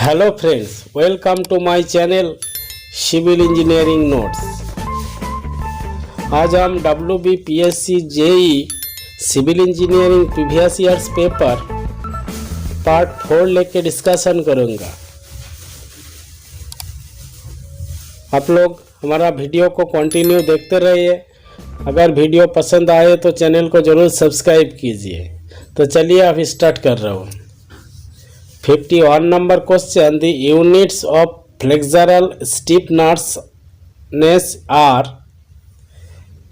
Hello friends, welcome to my channel civil engineering notes. आज हम wbpsc JE civil engineering previous years paper part 4 लेके discussion करूँगा। आप लोग हमारा वीडियो को कंटिन्यू देखते रहिए। अगर वीडियो पसंद आए तो चैनल को ज़रूर सब्सक्राइब कीजिए। तो चलिए अब स्टार्ट कर रहा हूँ। 51 number question, the units of flexural stiffness are,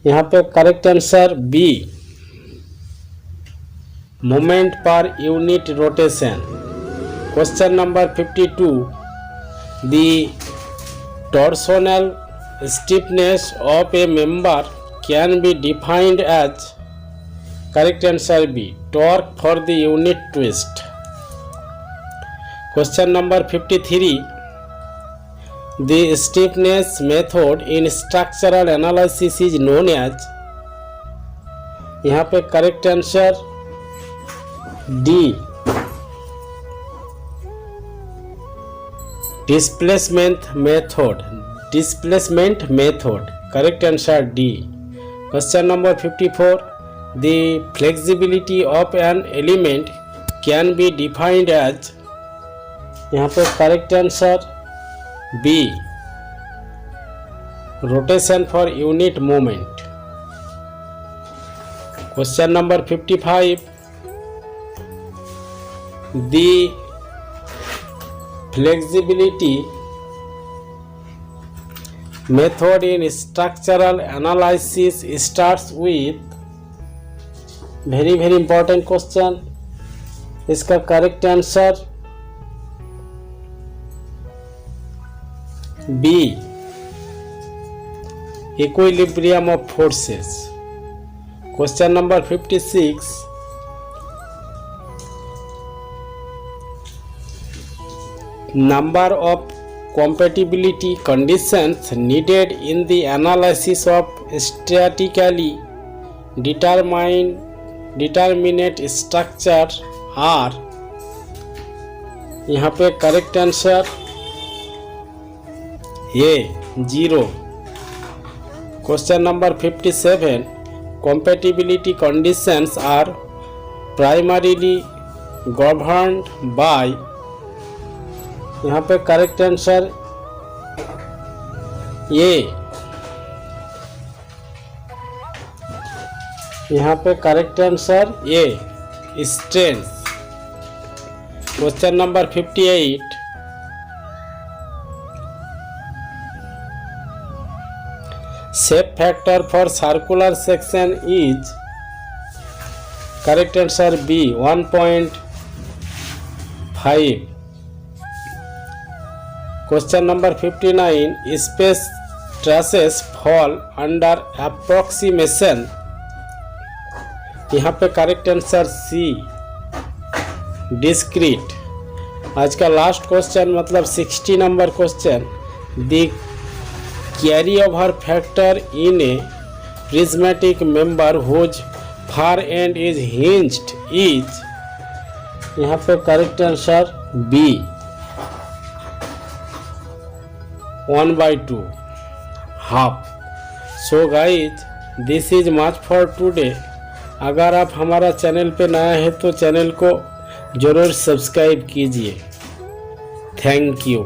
यहाँ पे correct answer B, moment per unit rotation. Question number 52, the torsional stiffness of a member can be defined as, correct answer B, torque for the unit twist. Question number 53, the stiffness method in structural analysis is known as, यहाँ पे correct answer D, displacement method, correct answer D. Question number 54, the flexibility of an element can be defined as, यहाँ पे correct answer B, rotation for unit moment. Question number 55, the flexibility method in structural analysis starts with, very important question. इसका correct answer B, equilibrium of forces. Question number 56, number of compatibility conditions needed in the analysis of statically determinate structure are, यहाँ पे correct answer A, 0। Question number 57, compatibility conditions are primarily governed by, यहाँ पे correct answer A, यहाँ पे correct answer A, strength. Question number 58, shape factor for circular section is, correct answer B, 1.5। Question number 59, space traces fall under approximation, यहाँ पे correct answer C, discrete. आज का last question मतलब 60 number question, the carry over factor in a prismatic member whose far end is hinged is, यहाँ पे correct answer B, 1/2, half. So guys, this is much for today. अगर आप हमारा channel पे नया है तो चैनल को ज़रूर सब्सक्राइब कीजिए। Thank you.